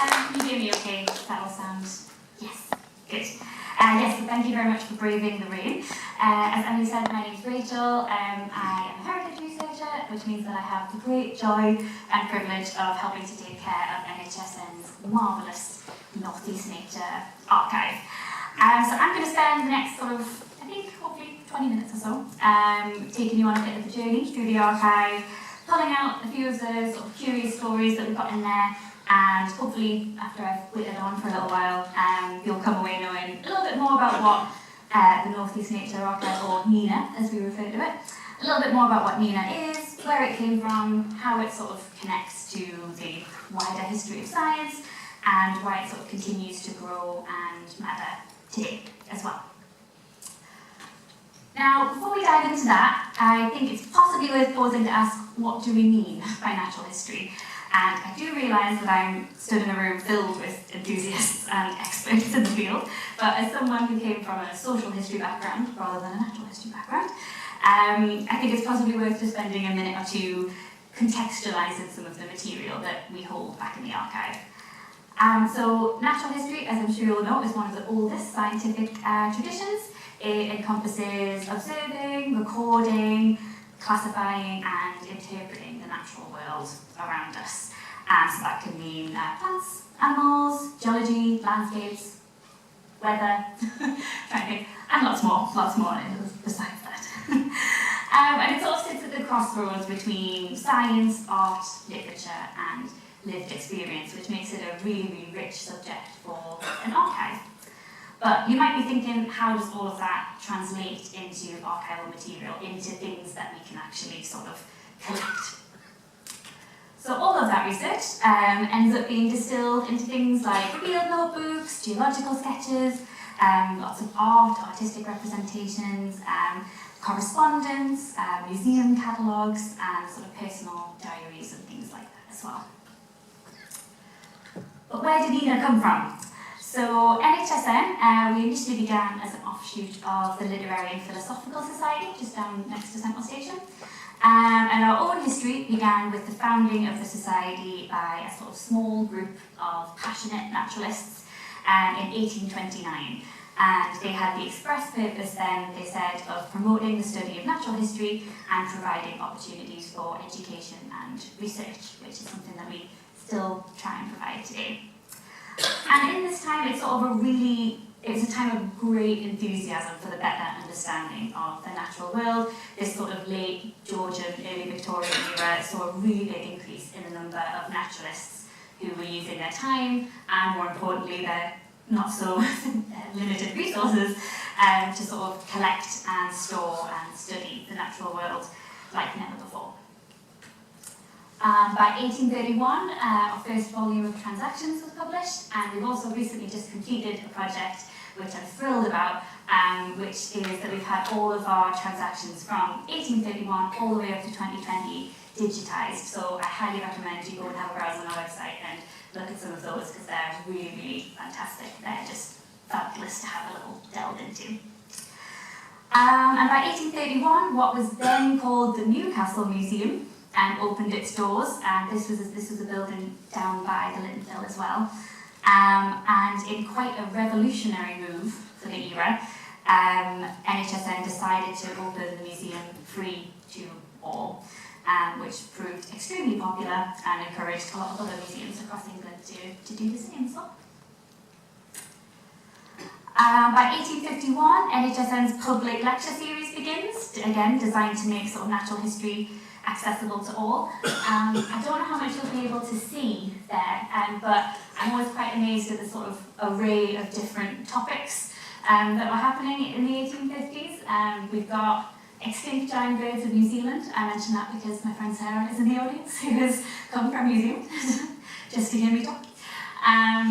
Can you hear me okay? Does that all sound? Yes, good. Yes, so thank you very much for braving the rain. As Emily said, my name is Rachel. I am a heritage researcher, which means that I have the great joy and privilege of helping to take care of NHSN's marvellous North East Nature archive. So I'm going to spend the next sort of, I think, hopefully 20 minutes or so, taking you on a bit of a journey through the archive, pulling out a few of the sort of curious stories that we've got in there, and hopefully, after I've waited on for a little while, you'll come away knowing a little bit more about what the North East Nature Archive, or NENA, as we refer to it, a little bit more about what NENA is, where it came from, how it sort of connects to the wider history of science, and why it sort of continues to grow and matter today as well. Now, before we dive into that, I think it's possibly worth pausing to ask, what do we mean by natural history? And I do realise that I'm stood in a room filled with enthusiasts and experts in the field, but as someone who came from a social history background rather than a natural history background, I think it's possibly worth just spending a minute or two contextualising some of the material that we hold back in the archive. So natural history, as I'm sure you'll know, is one of the oldest scientific traditions. It encompasses observing, recording, classifying and interpreting the natural world around us. So that can mean plants, animals, geology, landscapes, weather, trying to think, and lots more besides that. And it sort of sits at the crossroads between science, art, literature and lived experience, which makes it a really, really rich subject for an archive. But you might be thinking, how does all of that translate into archival material, into things that we can actually sort of collect? So all of that research ends up being distilled into things like field notebooks, geological sketches, lots of art, artistic representations, correspondence, museum catalogues, and sort of personal diaries and things like that as well. But where did NENA come from? So NHSN, we initially began as an offshoot of the Literary and Philosophical Society, just down next to Central Station. And our own history began with the founding of the society by a sort of small group of passionate naturalists in 1829. And they had the express purpose then, they said, of promoting the study of natural history and providing opportunities for education and research, which is something that we still try and provide today. And in this time, it's sort of it's a time of great enthusiasm for the better understanding of the natural world. This sort of late Georgian, early Victorian era saw a really big increase in the number of naturalists who were using their time, and more importantly, their not so limited resources, to sort of collect and store and study the natural world like never before. By 1831, our first volume of Transactions was published, and we've also recently just completed a project which I'm thrilled about, which is that we've had all of our transactions from 1831 all the way up to 2020 digitised. So I highly recommend you go and have a browse on our website and look at some of those, because they're really, really fantastic. They're just fabulous to have a little delve into. And by 1831, what was then called the Newcastle Museum opened its doors, and this was a building down by the Linfield as well. And in quite a revolutionary move for the era, NHSN decided to open the museum free to all, which proved extremely popular and encouraged a lot of other museums across England to do the same. So. By 1851, NHSN's public lecture series begins, again designed to make sort of natural history accessible to all. I don't know how much you'll be able to see there, but I'm always quite amazed at the sort of array of different topics that were happening in the 1850s. We've got extinct giant birds of New Zealand. I mention that because my friend Sarah is in the audience, who has come from New Zealand just to hear me talk.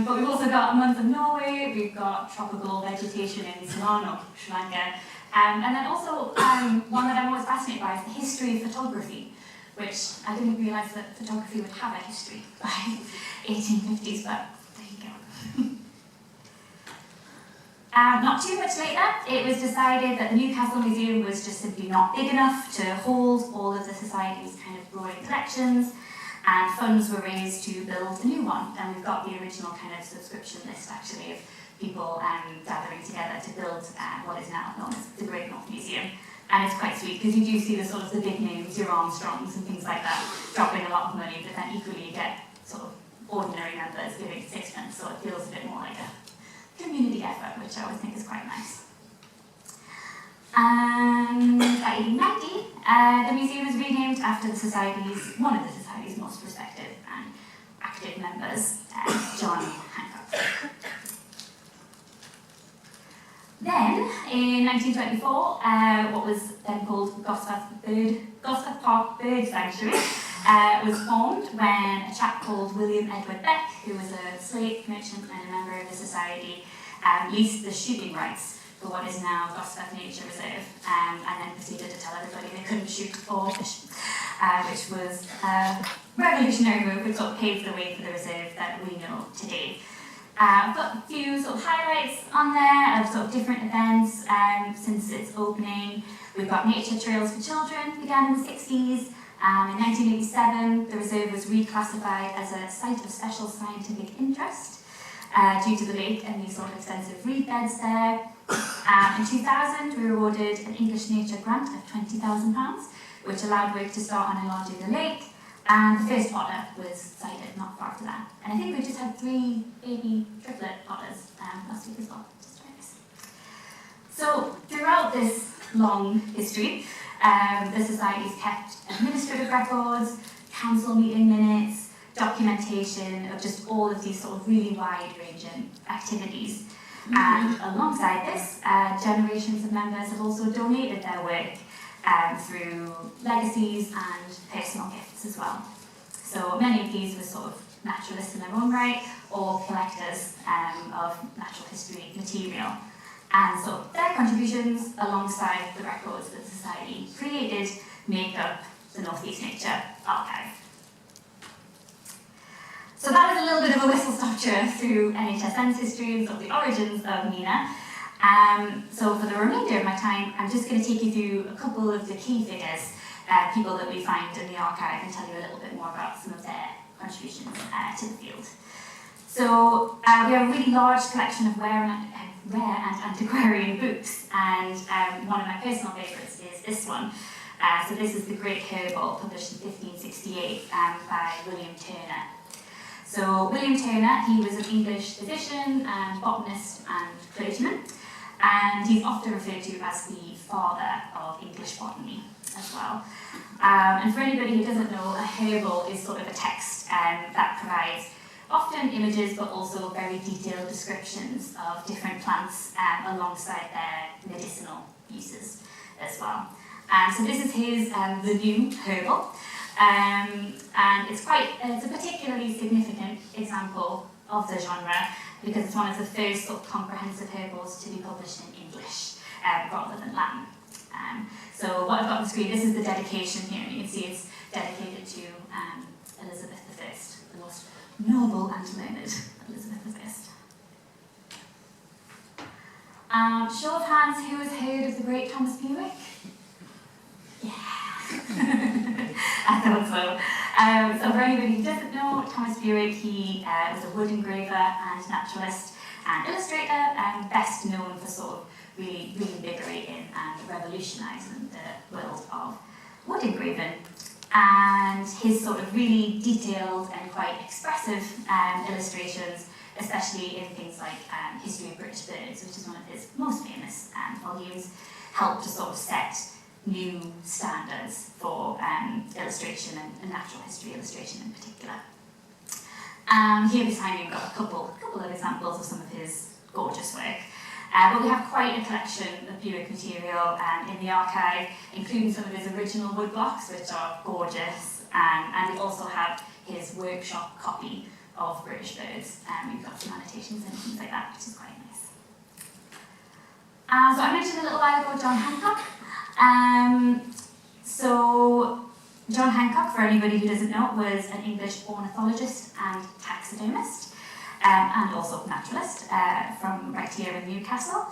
But we've also got a month of Norway, we've got tropical vegetation in Ceylon or Sri Lanka, and then also one that I'm always fascinated by is the history of photography, which I didn't realise that photography would have a history by 1850s, but there you go. Not too much later, it was decided that the Newcastle Museum was just simply not big enough to hold all of the Society's kind of growing collections, and funds were raised to build a new one. And we've got the original kind of subscription list actually of people gathering together to build what is now known as the Great North Museum. And it's quite sweet because you do see the sort of the big names, your Armstrongs and things like that, dropping a lot of money, but then equally you get sort of ordinary members giving sixpence, so it feels a bit more like a community effort, which I always think is quite nice. And by 1890, the museum was renamed after one of the Society's most respected and active members, John Hancock. Then, in 1924, what was then called Gosforth Park Bird Sanctuary was formed when a chap called William Edward Beck, who was a slave merchant and a member of the Society, leased the shooting rights for what is now Gosforth Nature Reserve, and then proceeded to tell everybody they couldn't shoot or fish, which was a revolutionary move which sort of paved the way for the reserve that we know today. I've got a few sort of highlights on there of sort of different events since its opening. We've got Nature Trails for Children, began in the 60s. In 1987, the reserve was reclassified as a site of special scientific interest due to the lake and these sort of extensive reed beds there. In 2000, we were awarded an English Nature grant of £20,000, which allowed work to start on enlarging the lake. And the first otter was sighted not far from that. And I think we just had 3 baby triplet otters last week as well. Just very nice. So throughout this long history, the Society's kept administrative records, council meeting minutes, documentation of just all of these sort of really wide-ranging activities. And alongside this, generations of members have also donated their work through legacies and personal gifts as well. So many of these were sort of naturalists in their own right, or collectors of natural history material. And so their contributions alongside the records that the Society created make up the North East Nature Archive. So that was a little bit of a whistle-stop tour through NHSN's history and sort of the origins of MENA. So for the remainder of my time, I'm just going to take you through a couple of the key figures, people that we find in the archive, and tell you a little bit more about some of their contributions to the field. So we have a really large collection of rare and antiquarian books, and one of my personal favourites is this one. So this is The Great Herbal, published in 1568 by William Turner. So William Turner, he was an English physician and botanist and clergyman, and he's often referred to as the father of English botany as well. And for anybody who doesn't know, a herbal is sort of a text that provides often images but also very detailed descriptions of different plants alongside their medicinal uses as well. So this is his The New Herbal, and it's a particularly significant example of the genre because it's one of the first sort of comprehensive herbals to be published in English rather than Latin. So what I've got on the screen, this is the dedication here, and you can see it's dedicated to Elizabeth I, the most noble and learned Elizabeth I. Show of hands, who has heard of the great Thomas Bewick? Yeah. I thought so. So for anybody who doesn't know, Thomas Bewick, he was a wood engraver and naturalist and illustrator, best known for sort of really reinvigorating and revolutionising the world of wood engraving. And his sort of really detailed and quite expressive illustrations, especially in things like History of British Birds, which is one of his most famous volumes, helped to sort of set new standards for illustration and natural history illustration in particular. Here beside me we've got a couple of examples of some of his gorgeous work. But we have quite a collection of Bewick material in the archive, including some of his original woodblocks, which are gorgeous, and we also have his workshop copy of British Birds. We've got some annotations and things like that, which is quite nice. So I mentioned a little while ago John Hancock. So John Hancock, for anybody who doesn't know, was an English ornithologist and taxidermist. And also naturalist from right here in Newcastle.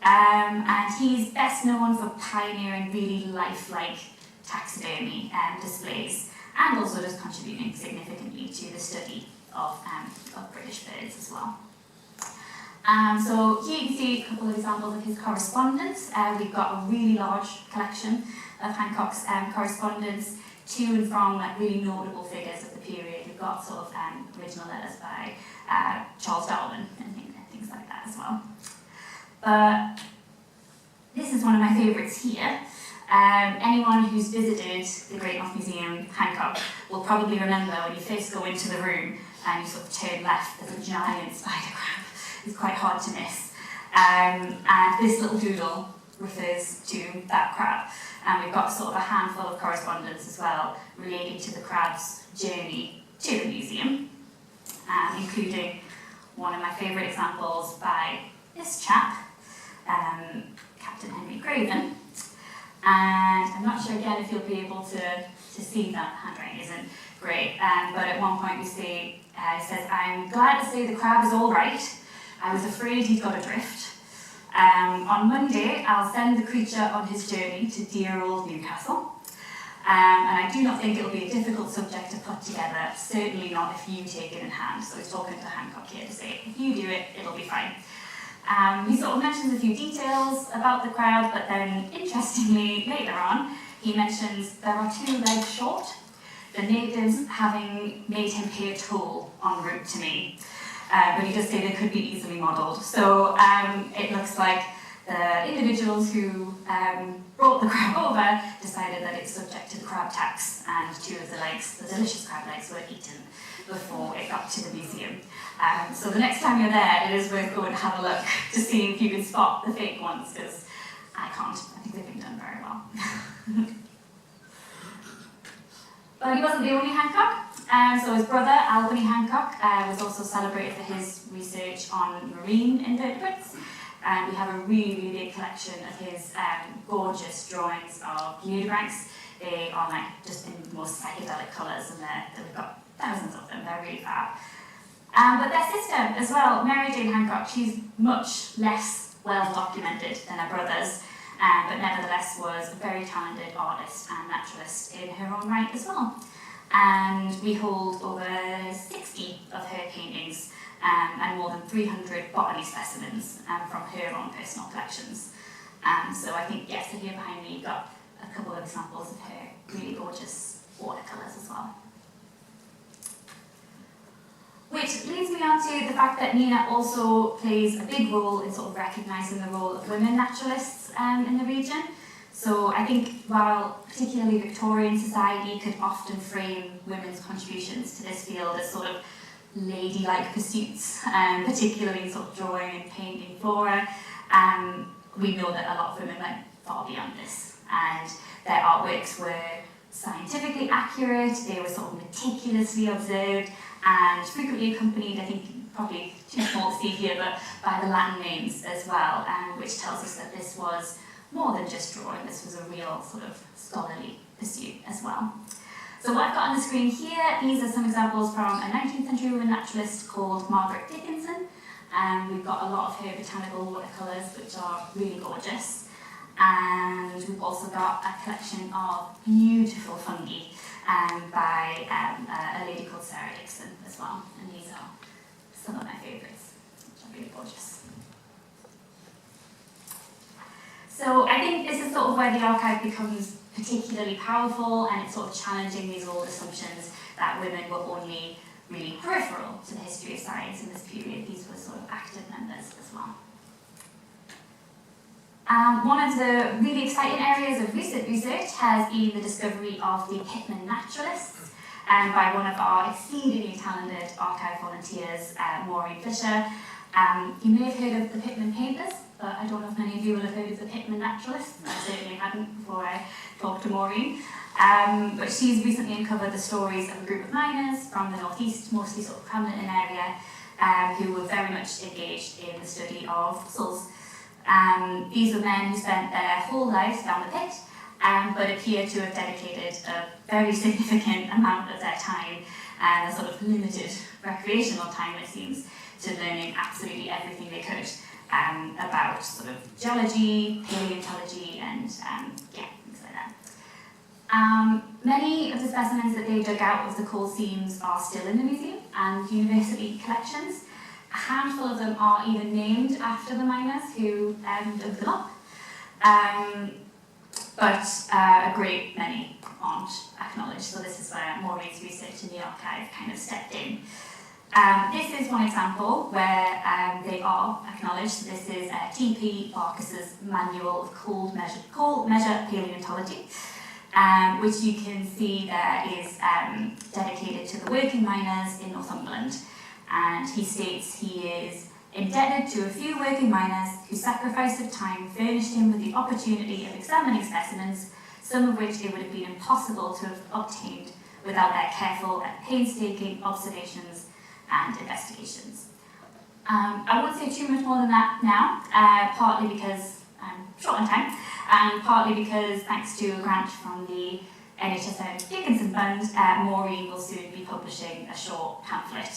And he's best known for pioneering really lifelike taxidermy displays and also just contributing significantly to the study of British birds as well. So here you can see a couple of examples of his correspondence. We've got a really large collection of Hancock's correspondence to and from like really notable figures of the period. We've got sort of original letters by Charles Darwin and things like that as well. But this is one of my favourites here. Anyone who's visited the Great North Museum, Hancock, will probably remember when you first go into the room and you sort of turn left, there's a giant spider crab. It's quite hard to miss. And this little doodle refers to that crab. And we've got sort of a handful of correspondence as well related to the crab's journey to the museum, including one of my favourite examples by this chap, Captain Henry Craven. And I'm not sure again if you'll be able to see that. Handwriting isn't great, but at one point we see, it says, "I'm glad to say the crab is all right. I was afraid he'd got adrift. On Monday, I'll send the creature on his journey to dear old Newcastle. And I do not think it'll be a difficult subject to put together, certainly not if you take it in hand." So he's talking to Hancock here to say, if you do it, it'll be fine. He sort of mentions a few details about the crowd, but then interestingly, later on, he mentions there are 2 legs short, the natives having made him pay a toll en route to me. But he does say they could be easily modelled. So it looks like the individuals who brought the crab over decided that it's subject to the crab tax, and 2 of the legs, the delicious crab legs, were eaten before it got to the museum. So the next time you're there, it is worth going to have a look to see if you can spot the fake ones, because I can't. I think they've been done very well. But he wasn't the only Hancock. So his brother, Albany Hancock, was also celebrated for his research on marine invertebrates. And we have a really, really big collection of his gorgeous drawings of nudibranchs. They are like just in the most psychedelic colours, and we've got thousands of them. They're really fab. But their sister as well, Mary Jane Hancock, she's much less well documented than her brothers, but nevertheless was a very talented artist and naturalist in her own right as well. And we hold over 60 of her paintings and more than 300 botany specimens from her own personal collections. So I think, yes, so here behind me you've got a couple of examples of her really gorgeous watercolours as well. Which leads me on to the fact that Nina also plays a big role in sort of recognising the role of women naturalists in the region. So I think while particularly Victorian society could often frame women's contributions to this field as sort of ladylike pursuits, particularly in sort of drawing and painting flora, we know that a lot of women went far beyond this, and their artworks were scientifically accurate, they were sort of meticulously observed, and frequently accompanied, I think probably too small to see here, but by the Latin names as well, which tells us that this was more than just drawing, this was a real sort of scholarly pursuit as well. So what I've got on the screen here, these are some examples from a 19th century woman naturalist called Margaret Dickinson. We've got a lot of her botanical watercolours, which are really gorgeous. And we've also got a collection of beautiful fungi by a lady called Sarah Dixon as well. And these are some of my favourites, which are really gorgeous. So I think this is sort of where the archive becomes particularly powerful, and it's sort of challenging these old assumptions that women were only really peripheral to the history of science in this period. These were sort of active members as well. One of the really exciting areas of recent research has been the discovery of the Pitman naturalists by one of our exceedingly talented archive volunteers, Maureen Fisher. You may have heard of the Pitman painters, but I don't know if many of you will have heard of the Pitman naturalists. I certainly hadn't before I talked to Maureen. But she's recently uncovered the stories of a group of miners from the northeast, mostly sort of Cramlington area, who were very much engaged in the study of fossils. These were men who spent their whole lives down the pit, but appear to have dedicated a very significant amount of their time, and a sort of limited recreational time, it seems, to learning absolutely everything they could about sort of geology, paleontology, and things like that. Many of the specimens that they dug out of the coal seams are still in the museum and university collections. A handful of them are even named after the miners who dug them up, but a great many aren't acknowledged, so this is where Maureen's research in the archive kind of stepped in. This is one example where they are acknowledged. This is T.P. Barkis's Manual of Coal Measure Paleontology, which you can see there is dedicated to the working miners in Northumberland. And he states he is indebted to a few working miners whose sacrifice of time furnished him with the opportunity of examining specimens, some of which it would have been impossible to have obtained without their careful and painstaking observations and investigations. I won't say too much more than that now, partly because I'm short on time, and partly because, thanks to a grant from the NHS Dickinson Fund, Maureen will soon be publishing a short pamphlet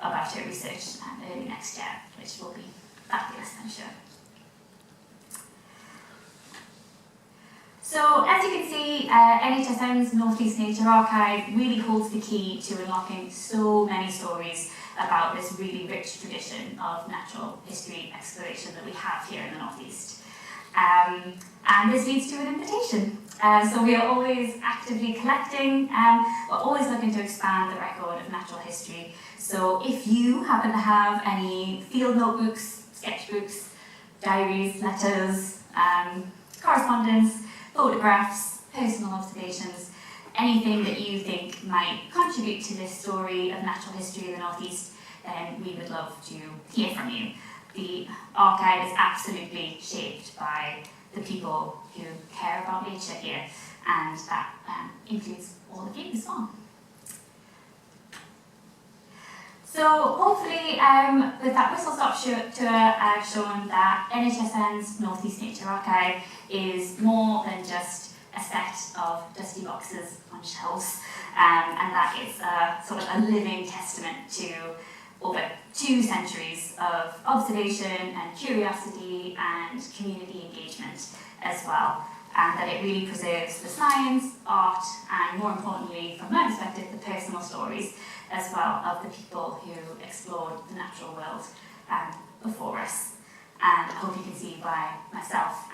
about her research early next year, which will be fabulous, I'm sure. So, as you can see, NHSN's North East Nature Archive really holds the key to unlocking so many stories about this really rich tradition of natural history exploration that we have here in the North East. And this leads to an invitation. So we are always actively collecting, we're always looking to expand the record of natural history. So if you happen to have any field notebooks, sketchbooks, diaries, letters, correspondence, photographs, personal observations, anything that you think might contribute to this story of natural history in the North East, then we would love to hear from you. The archive is absolutely shaped by the people who care about nature here, and that includes all of you as well. So hopefully with that whistle-stop tour, I've shown that NHSN's North East Nature Archive is more than just a set of dusty boxes on shelves, and that it's sort of a living testament to over 2 centuries of observation and curiosity and community engagement as well, and that it really preserves the science, art, and more importantly, from my perspective, the personal stories as well of the people who explored the natural world before us. And I hope you can see why myself